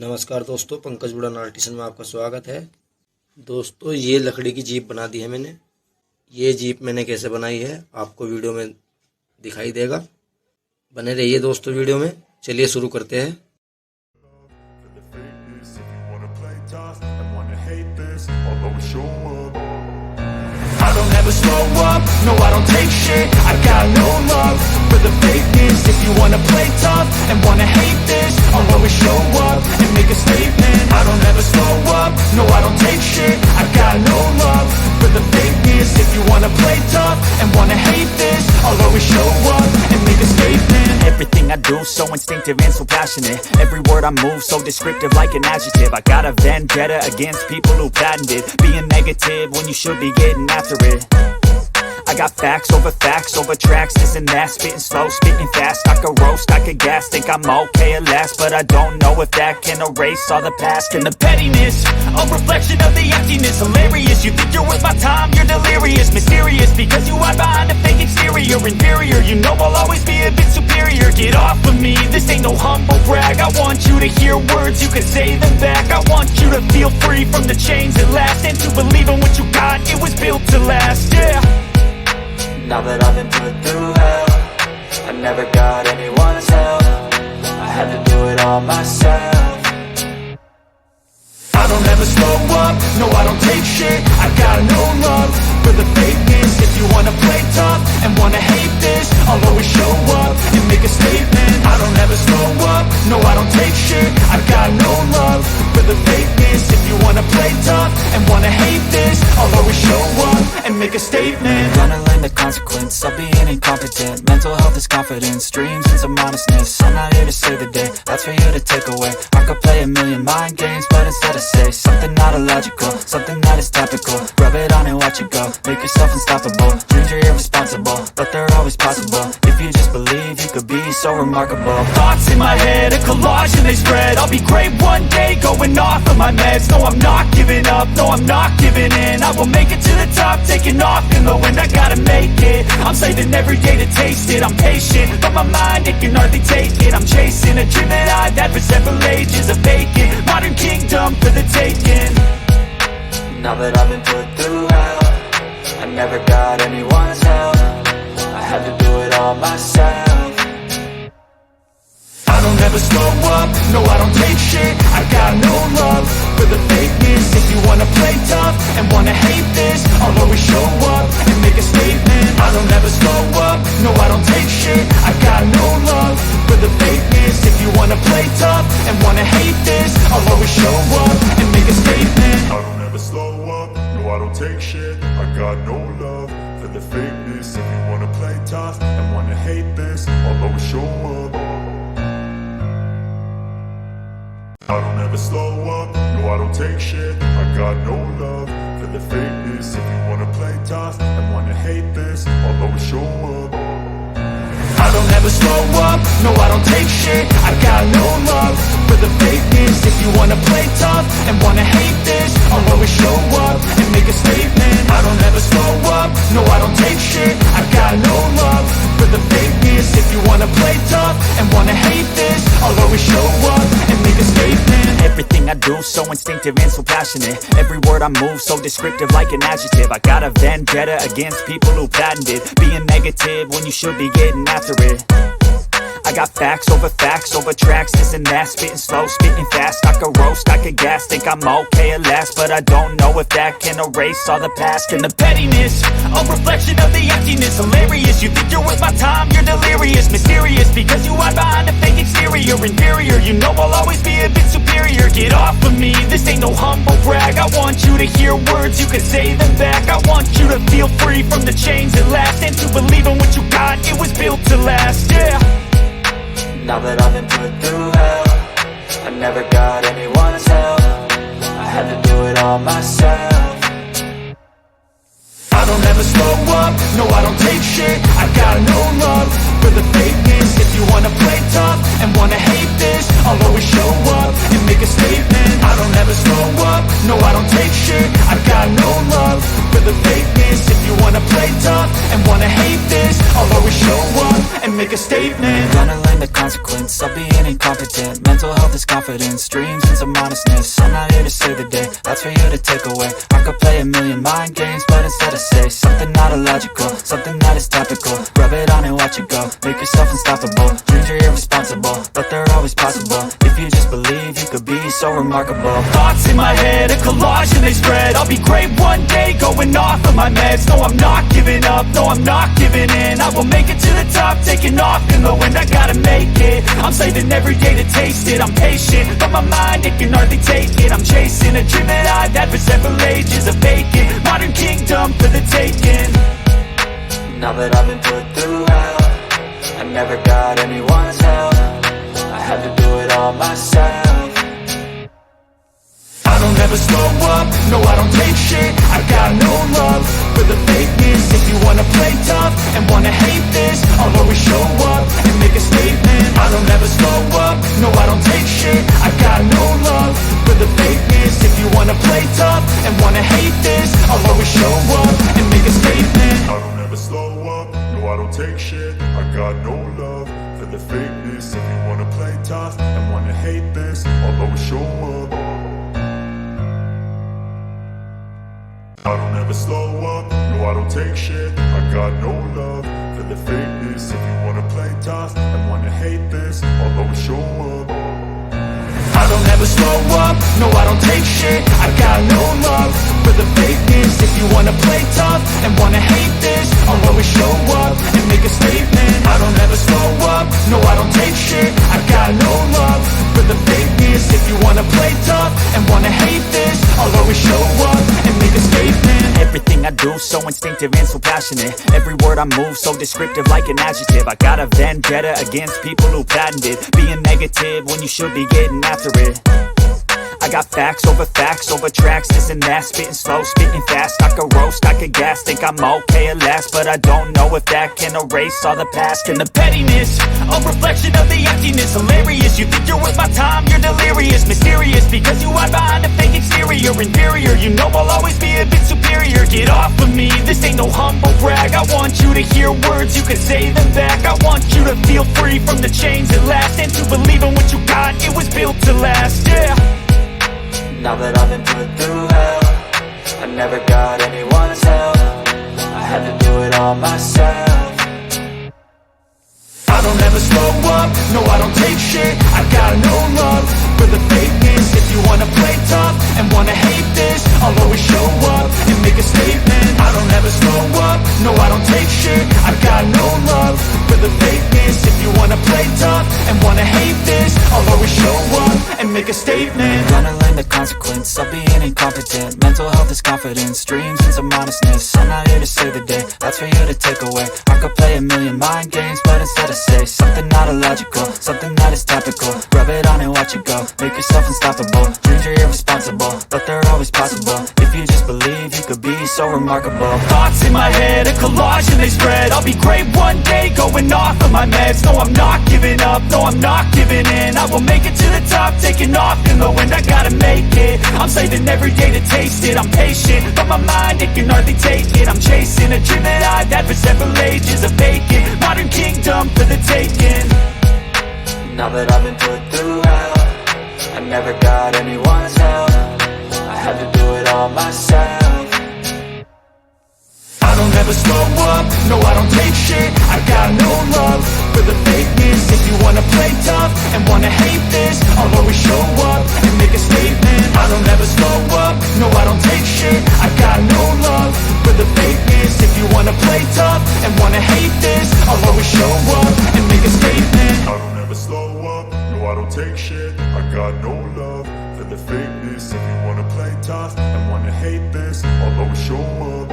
नमस्कार दोस्तों, पंकज बुड़ान आर्टिसन में आपका स्वागत है। दोस्तों, ये लकड़ी की जीप बना दी है मैंने। ये जीप मैंने कैसे बनाई है आपको वीडियो में दिखाई देगा। बने रहिए दोस्तों वीडियो में। चलिए शुरू करते हैं। I don't ever slow up, no I don't take shit. I got no love for the fakeness. If you wanna play tough and wanna hate this, I'll always show up and make a statement. I don't ever slow up, no I don't take shit. I got no love for the fakeness. If you wanna play tough and wanna hate this, I'll always show up and make a statement. Everything I do so instinctive and so passionate. Every word I move so descriptive like an adjective. I got a vendetta against people who patented being negative when you should be getting after it. I got facts over tracks, this and that. Spitting slow, spitting fast. I could roast, I could gas. Think I'm okay at last, but I don't know if that can erase all the past. And the pettiness, a reflection of the emptiness. Hilarious, you think you're worth my time, you're delirious. Mysterious, because you hide behind a fake exterior. Inferior, you know I'll always be a bit superior. Get off of me, this ain't no humble brag. I want you to hear words, you can say them back. I want you to feel free from the chains that last, and to believe in what you got, it was built to last, yeah. Now that I've been put through hell, I never got anyone's help. I had to do it all myself. I don't ever slow up, no I don't take shit. I got no love for the fakeness. If you wanna play tough and wanna hate this, I'll always show up and make a statement. I don't ever slow up, no I don't take shit. I got no love for the fakeness. If you wanna play tough and wanna hate this, I'll always show up and make a statement. Gonna learn the consequence of being incompetent. Mental health is confidence, dreams and some honestness. I'm not here to save the day, that's for you to take away. I could play a million mind games, but instead I say something not illogical, something that is topical. Rub it on and watch it go, make yourself unstoppable. Dreams are irresponsible, but they're always possible. If you just believe, you could be so remarkable. Thoughts in my head, a collage and they spread. I'll be great one day, going off of my meds. No, I'm not giving up, no, I'm not giving in. I will make it to the top, taking off in the wind. I gotta make it, I'm saving every day to taste it. I'm patient, but my mind, it can hardly take it. I'm chasing a dream that I've had for several ages. A vacant, modern kingdom for the taking. Now that I've been put through hell, I never got anyone's help. I had to do it all myself. I don't ever slow up, no I don't take shit. I got no love for the fakeness. If you wanna play tough and wanna hate this, I'll always show up and make a statement. I don't ever slow up, no I don't take shit. I got no love for the fakeness. If you wanna play tough and wanna hate this, I'll always show up and make a statement. I don't ever slow up, no I don't take shit. I got no love for the fakeness. If you wanna play tough and wanna hate this, I'll always show up. I don't ever slow up, no I don't take shit. I got no love for the fakeness. If you wanna play tough and wanna hate this, I'll always show up. I don't ever slow up, no I don't take shit. I got no love for the fakeness. If you wanna play tough and wanna hate this, I'll always show up and make a statement. I don't ever slow up, no I don't take shit. I got no love for the fakeness. If you wanna play tough and wanna hate this, I'll always show up and make a statement. Everything I do so instinctive and so passionate. Every word I move so descriptive like an adjective. I got a vendetta against people who patented being negative when you should be getting after it. I got facts over tracks, this and that. Spitting slow, spitting fast. I could roast, I could gas. Think I'm okay at last, but I don't know if that can erase all the past. And the pettiness, a reflection of the emptiness. Hilarious, you think you're worth my time, you're delirious. Mysterious, because you hide behind a fake exterior. Inferior, you know I'll always be a bit superior. Get off of me, this ain't no humble brag. I want you to hear words, you can say them back. I want you to feel free from the chains that last, and to believe in what you got, it was built to last, yeah. Now that I've been put through hell, I never got anyone's help. I had to do it all myself. I don't ever slow up, no I don't take shit. I got no love for the fakeness. If you wanna play tough and wanna hate this, I'll always show up and make a statement. I don't ever slow up, no I don't take shit. I got no love for the fakeness. If you wanna wanna play tough and wanna hate this, I'll always show up and make a statement. Gonna learn the consequence of being incompetent. Mental health is confidence, dreams and some honestness. I'm not here to save the day, that's for you to take away. I could play a million mind games, but instead I say something not illogical, something that is topical. Rub it on and watch it go, make yourself unstoppable. Dreams are irresponsible, but they're always possible. If you just believe, you could be so remarkable. Thoughts in my head, a collage and they spread. I'll be great one day, going off of my meds. No, I'm not giving up, no, I'm not giving in. I will make it to the top, taking off in the wind. I gotta make it, I'm saving every day to taste it. I'm patient, but my mind, it can hardly take it. I'm chasing a dream that I've had for several ages. A vacant, modern kingdom for the taking. Now that I've been put through hell, I never got anyone's help. I had to do it all myself. I don't ever slow up, no I don't take shit. I got no love for the fakeness. If you wanna play tough and wanna hate this, I'll always show up and make a statement. I don't ever slow up, no I don't take shit. I got no love for the fakeness. If you wanna play tough and wanna hate this, I'll always show up and make a statement. I don't ever slow up, no I don't take shit. I got no love for the fakeness. If you wanna play tough and wanna hate this, I'll always show up. I don't ever slow up, no I don't take shit. I got no love for the fakeness. If you wanna play tough and wanna hate this, I'll always show up. I don't ever slow up, no I don't take shit. I got no love for the fakeness. If you wanna play tough and wanna hate this, I'll always show up and make a statement. I don't ever slow up, no I don't take shit. I got no love for the fakeness. If you wanna play tough and wanna hate this, I'll always show up and make a statement. Everything I do so instinctive and so passionate. Every word I move so descriptive like an adjective. I got a vendetta against people who patented being negative when you should be getting after it. I got facts over tracks, this and that. Spitting slow, spitting fast. I could roast, I could gas. Think I'm okay at last, but I don't know if that can erase all the past. And the pettiness, a reflection of the emptiness. Hilarious, you think you're worth my time, you're delirious. Mysterious, because you hide behind a fake exterior. Inferior, you know I'll always be a bit superior. Get off of me, this ain't no humble brag. I want you to hear words, you can say them back. I want you to feel free from the chains at last, and to believe in what you got, it was built to last, yeah. Now that I've been put through hell, I never got anyone's help. I had to do it all myself. I don't ever slow up, no I don't take shit. I got no love for the fakeness. If you wanna play tough and wanna hate this, I'll always show up and make a statement. I don't ever slow up, no I don't take shit. I got no love for the fakeness. If you wanna play tough and wanna hate this, I'll always show up and make a statement. Gonna learn the consequence of being incompetent. Mental health is confidence, dreams and some honestness. I'm not here to save the day, that's for you to take away. I could play a million mind games, but instead I say something not illogical, something that is topical. Rub it on and watch it go, make yourself unstoppable. Dreams are irresponsible, but they're always possible. If you just believe, you could be so remarkable. Thoughts in my head, a collage and they spread. I'll be great one day, going off of my meds. No, I'm not giving up, no, I'm not giving in. I will make it to the top, taking off in the wind. I gotta make it, I'm saving every day to taste it. I'm patient, but my mind, it can hardly take it. I'm chasing a dream that I've had for several ages. A vacant, modern kingdom for the taking. Now that I've been put through hell, I never got anyone's help. I had to do it all myself. I don't ever slow up, no I don't take shit. I got no love for the fakeness. If you wanna play tough and wanna hate this, I'll always show up and make a statement. I don't ever slow up, no I don't take shit. I got no love for the fakeness. If you wanna play tough and wanna hate this, I'll always show up and make a statement. I don't ever slow up, no I don't take shit. I got no love for the fakeness. If you wanna play tough and wanna hate this, I'll always show up.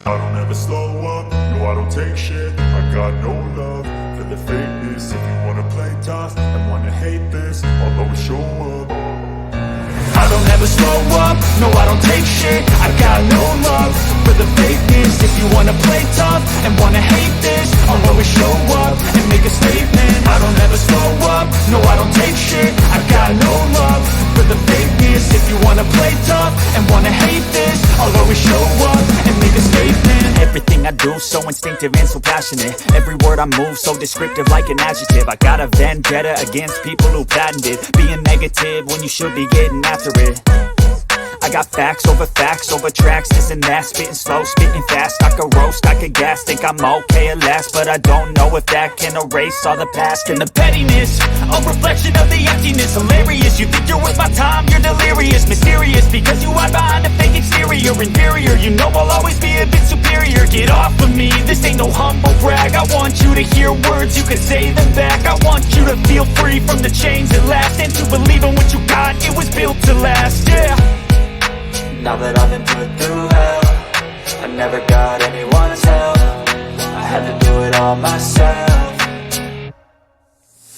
I don't ever slow up, no I don't take shit. I got no love for the fakeness. If you wanna play tough and wanna hate this, I'll always show up. I don't ever slow up, no I don't take shit. I got no love for the fakeness. If you wanna play tough and wanna hate this, I'll always show up and make a statement. I don't ever slow up, no I don't take shit. I got no love for the fakeness. If you you wanna play tough and wanna hate this, I'll always show up and make a statement. Everything I do so instinctive and so passionate. Every word I move so descriptive like an adjective. I got a vendetta against people who patented being negative when you should be getting after it. I got facts over tracks, this and that, spitting slow, spitting fast. I could roast, I could gas, think I'm okay at last, but I don't know if that can erase all the past. And the pettiness, a reflection of the emptiness. Hilarious, you think you're worth my time, you're delirious. Mysterious, because you hide behind a fake exterior. Inferior, you know I'll always be a bit superior. Get off of me, this ain't no humble brag. I want you to hear words, you can say them back. I want you to feel free from the chains that last, and to believe in what you got, it was built to last, yeah. Now that I've been put through hell, I never got anyone's help. I had to do it all myself.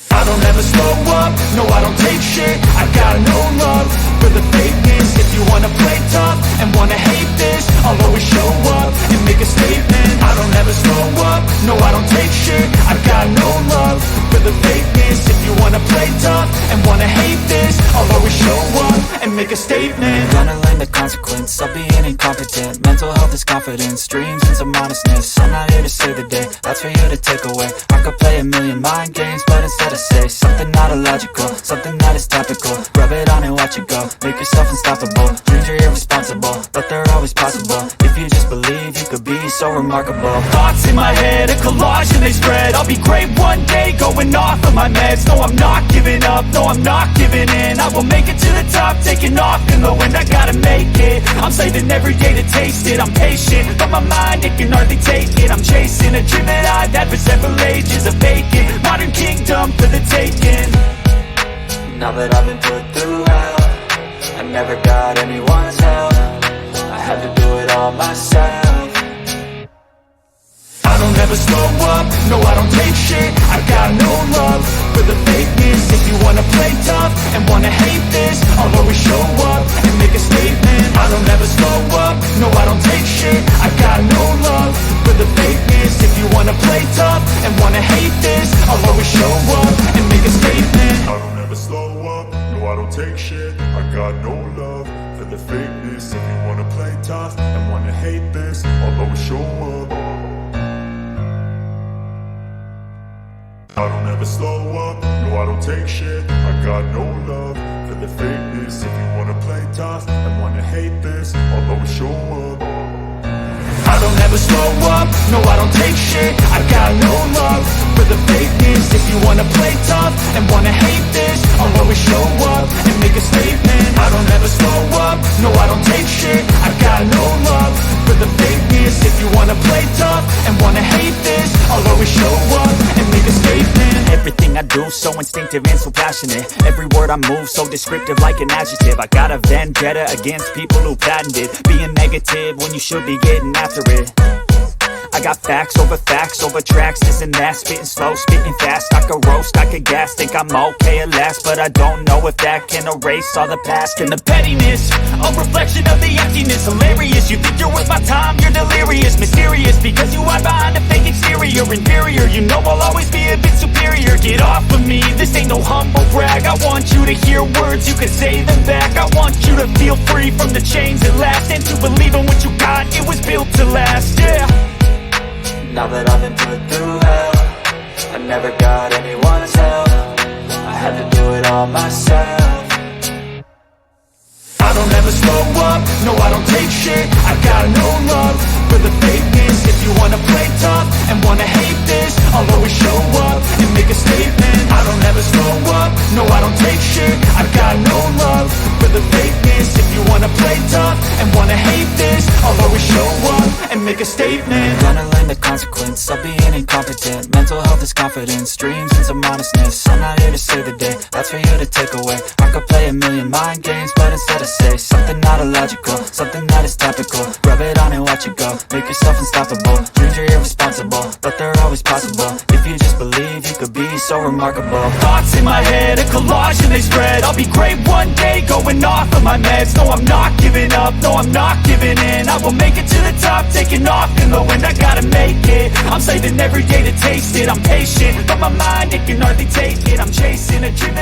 I don't ever slow up, no I don't take shit. I got no love for the fakeness. If you wanna play tough and wanna hate this, I'll always show up and make a statement. I don't ever slow up, no I don't take shit. I got no love for the fakeness. If you wanna play tough and wanna hate this, I'll always show up and make a statement. Gonna learn the consequence of being incompetent. Mental health is confidence, dreams and some honestness. I'm not here to save the day, that's for you to take away. I could play a million mind games, but instead I say something not illogical, something that is topical. Rub it on and watch it go, make yourself unstoppable. Dreams are irresponsible, but they're always possible. If you just believe, you could be so remarkable. Thoughts in my head, a collage and they spread. I'll be great one day, going off of my meds. No, I'm not giving up, no, I'm not giving in. I will make it to the top, taking off in the wind. I gotta make it, I'm saving every day to taste it. I'm patient, but my mind, it can hardly take it. I'm chasing a dream that I've had for several ages. A vacant, modern kingdom for the taking. Now that I've been put through hell, I never got anyone's help. I had to do it all myself. I don't ever slow up, no I don't take shit. I got no love for the fakeness. If you wanna play tough and wanna hate this, I'll always show up and make a statement. I don't ever slow up, no I don't take shit. I got no love for the fakeness. If you wanna play tough and wanna hate this, I'll always show up and make a statement. I don't ever slow up, no I don't take shit. I got no love for the fakeness. If you wanna play tough and wanna hate this, I'll always show up. I don't ever slow up, no I don't take shit. I got no love for the fakeness. If you wanna play tough and wanna hate this, I'll always show up. I don't ever slow up, no I don't take shit. I got no love for the fakeness. If you wanna play tough and wanna hate this, I'll always show up and make a statement. I don't ever slow up, no I don't take shit. I got no love for the fakeness. If you wanna play tough and wanna hate this, I'll always show up and make a statement. Everything I do so instinctive and so passionate. Every word I move so descriptive like an adjective. I got a vendetta against people who patented being negative when you should be getting after it. I got facts over tracks, this and that, spitting slow, spitting fast. I could roast, I could gas, think I'm okay at last, but I don't know if that can erase all the past. And the pettiness, a reflection of the emptiness. Hilarious, you think you're worth my time, you're delirious. Mysterious, because you hide behind a fake exterior. Inferior, you know I'll always be a bit superior. Get off of me, this ain't no humble brag. I want you to hear words, you can say them back. I want you to feel free from the chains that last, and to believe in what you got, it was built to last, yeah. Now that I've been put through hell, I never got anyone's help. I had to do it all myself. I don't ever slow up, no I don't take shit. I got no love for the fakeness. If you wanna play tough and wanna hate this, I'll always show up and make a statement. I don't ever slow up, no I don't take shit. I got no love for the fakeness. If you wanna play tough and wanna hate this, I'll always show up and make a statement. Gonna learn the consequence of being incompetent. Mental health is confidence, dreams and some honestness. I'm not here to save the day, that's for you to take away. I could play a million mind games, but instead I say something not illogical, something that is topical. Rub it on and watch it go, make yourself unstoppable. Dreams are irresponsible, but they're always possible. If you just believe, you could be so remarkable. Thoughts in my head, a collage and they spread. I'll be great one day, going off of my meds. No, I'm not giving up, no, I'm not giving in. I will make it to the top, taking off in the wind. I gotta make it, I'm saving every day to taste it. I'm patient, but my mind, it can hardly take it. I'm chasing a dream